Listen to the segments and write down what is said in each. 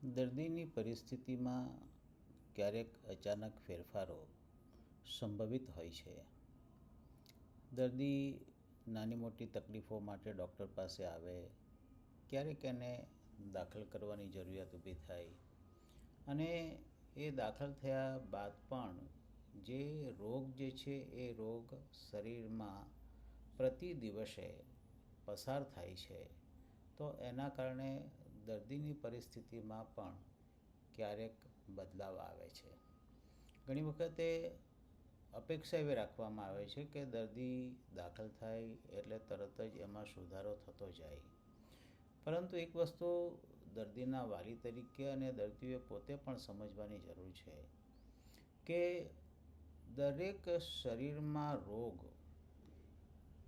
દર્દીની પરિસ્થિતિમાં ક્યારેક અચાનક ફેરફારો સંભવિત હોય છે. દર્દી નાની મોટી તકલીફો માટે ડૉક્ટર પાસે આવે, ક્યારેક એને દાખલ કરવાની જરૂરિયાત ઊભી થાય અને એ દાખલ થયા બાદ પણ જે રોગ છે એ રોગ શરીરમાં પ્રતિ દિવસે પસાર થાય છે, તો એના કારણે દર્દીની પરિસ્થિતિમાં પણ ક્યારેક બદલાવ આવે છે. ઘણી વખતે અપેક્ષા એવી રાખવામાં આવે છે કે દર્દી દાખલ થાય એટલે તરત જ એમાં સુધારો થતો જાય, પરંતુ એક વસ્તુ દર્દીના વાલી તરીકે અને દર્દીઓએ પોતે પણ સમજવાની જરૂર છે કે દરેક શરીરમાં રોગ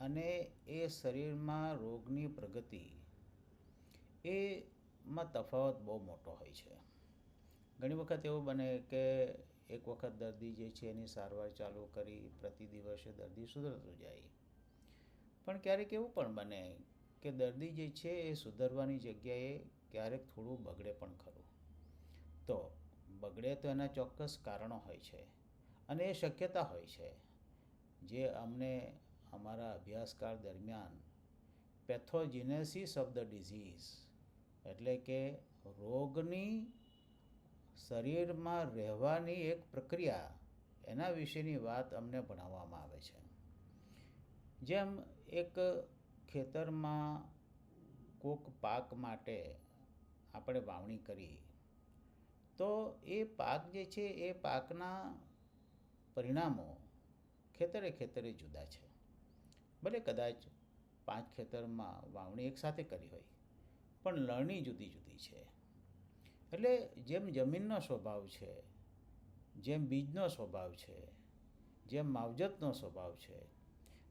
અને એ શરીરમાં રોગની પ્રગતિ એમાં તફાવત બહુ મોટો હોય છે. ઘણી વખત એવું બને કે એક વખત દર્દી જે છે એની સારવાર ચાલુ કરી, પ્રતિ દિવસે દર્દી સુધરતું જાય, પણ ક્યારેક એવું પણ બને કે દર્દી જે છે એ સુધરવાની જગ્યાએ ક્યારેક થોડું બગડે પણ ખરું. તો બગડે તો એના ચોક્કસ કારણો હોય છે અને એ શક્યતા હોય છે જે અમને અમારા અભ્યાસકાળ દરમિયાન પેથોજીનેસિસ ઓફ ધ ડિઝીઝ એટલે કે રોગની શરીરમાં રહેવાની એક પ્રક્રિયા, એના વિશેની વાત અમને ભણાવવામાં આવે છે. જેમ એક ખેતરમાં કોક પાક માટે આપણે વાવણી કરી, તો એ પાક જે છે એ પાકના પરિણામો ખેતરે ખેતરે જુદા છે. ભલે કદાચ 5 ખેતરમાં વાવણી એક સાથે કરી હોય, પણ લણણી જુદી જુદી છે. એટલે જેમ જમીનનો સ્વભાવ છે, જેમ બીજનો સ્વભાવ છે, જેમ માવજતનો સ્વભાવ છે,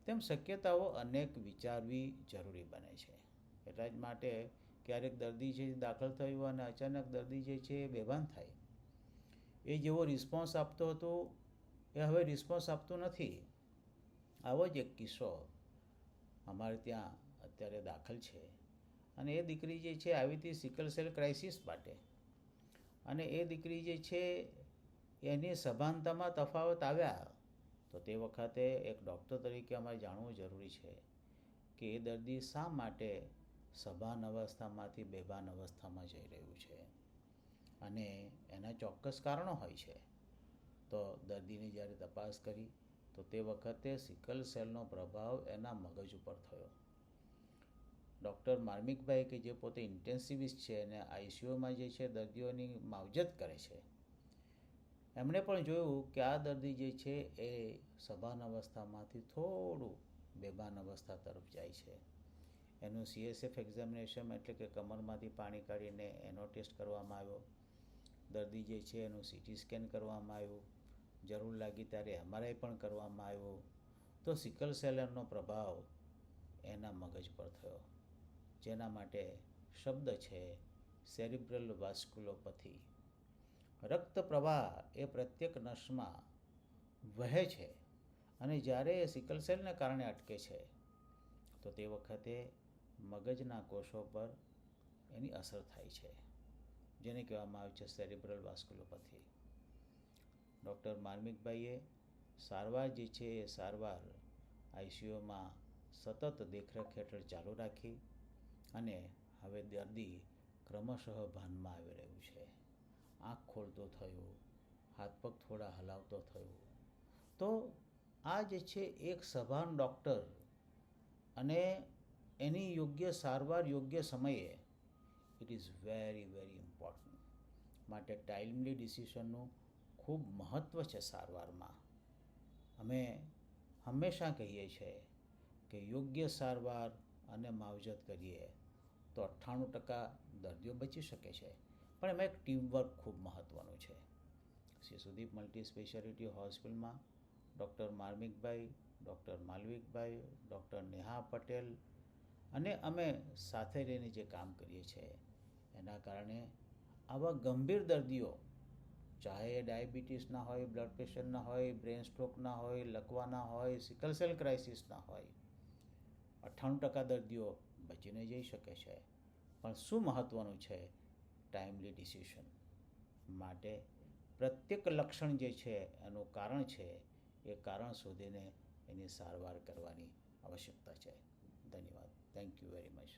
તેમ શક્યતાઓ અનેક વિચારવી જરૂરી બને છે. એટલા જ માટે ક્યારેક દર્દી છે દાખલ થયું અને અચાનક દર્દી જે છે એ બેભાન થાય. એ જેવો રિસ્પોન્સ આપતો હતો એ હવે રિસ્પોન્સ આપતો નથી. આવો જ એક કિસ્સો અમારે ત્યાં અત્યારે દાખલ છે અને એ દીકરી જે છે આવી હતી સિકલ સેલ ક્રાઇસિસ માટે, અને એ દીકરી જે છે એની સભાનતામાં તફાવત આવ્યા. તો તે વખતે એક ડૉક્ટર તરીકે અમારે જાણવું જરૂરી છે કે એ દર્દી શા માટે સભાન અવસ્થામાંથી બેભાન અવસ્થામાં જઈ રહ્યું છે, અને એના ચોક્કસ કારણો હોય છે. તો દર્દીની જ્યારે તપાસ કરી તો તે વખતે સિકલ સેલનો પ્રભાવ એના મગજ ઉપર થયો. ડૉક્ટર માર્મિકભાઈ કે જે પોતે ઇન્ટેન્સિવિસ્ટ છે અને આઈસીયુમાં જે છે દર્દીઓની માવજત કરે છે, એમણે પણ જોયું કે આ દર્દી જે છે એ સભાન અવસ્થામાંથી થોડું બેભાન અવસ્થા તરફ જાય છે. એનું CSF એક્ઝામિનેશન એટલે કે કમરમાંથી પાણી કાઢીને એનો ટેસ્ટ કરવામાં આવ્યો. દર્દી જે છે એનું CT સ્કેન કરવામાં આવ્યું. જરૂર લાગી ત્યારે MRI પણ કરવામાં આવ્યું. તો સિકલ સેલનો પ્રભાવ એના મગજ પર થયો, જેના માટે શબ્દ છે સેરિબ્રલ વાસ્ક્યુલોપથી. રક્ત પ્રવાહ એ પ્રત્યેક નસમાં વહે છે અને જ્યારે એ સિકલ સેલને કારણે અટકે છે તો તે વખતે મગજના કોષો પર એની અસર થાય છે, જેને કહેવામાં આવે છે સેરિબ્રલ વાસ્ક્યુલોપથી. ડૉક્ટર માર્મિકભાઈએ સારવાર જે છે એ સારવાર આઈસીયુમાં સતત દેખરેખ હેઠળ ચાલુ રાખી અને હવે દર્દી ક્રમશઃ ભાનમાં આવી રહ્યું છે. આંખ ખોલતો થયો, હાથ પગ થોડા હલાવતો થયો. તો આ જે છે એક સભાન ડૉક્ટર અને એની યોગ્ય સારવાર યોગ્ય સમયે, it is very very important. માટે ટાઈમલી ડિસિઝનનું ખૂબ મહત્ત્વ છે સારવારમાં. અમે હંમેશા કહીએ છીએ કે યોગ્ય સારવાર અને માવજત કરીએ તો 98% દર્દીઓ બચી શકે છે, પણ એમાં એક ટીમવર્ક ખૂબ મહત્ત્વનું છે. શ્રી સુદીપ મલ્ટી સ્પેશિયાલિટી હોસ્પિટલમાં ડૉક્ટર માર્મિકભાઈ, ડૉક્ટર માલવિકભાઈ, ડૉક્ટર નેહા પટેલ અને અમે સાથે રહીને જે કામ કરીએ છીએ એના કારણે આવા ગંભીર દર્દીઓ, ચાહે એ ડાયાબિટીસના હોય, બ્લડ પ્રેશરના હોય, બ્રેન સ્ટ્રોકના હોય, લકવાના હોય, સિકલ સેલ ક્રાઇસિસના હોય, 98% દર્દીઓ બચીને જઈ શકે છે. પણ શું મહત્ત્વનું છે, ટાઈમલી ડિસિઝન. માટે પ્રત્યેક લક્ષણ જે છે એનું કારણ છે, એ કારણ શોધીને એની સારવાર કરવાની આવશ્યકતા છે. ધન્યવાદ. Thank you very much.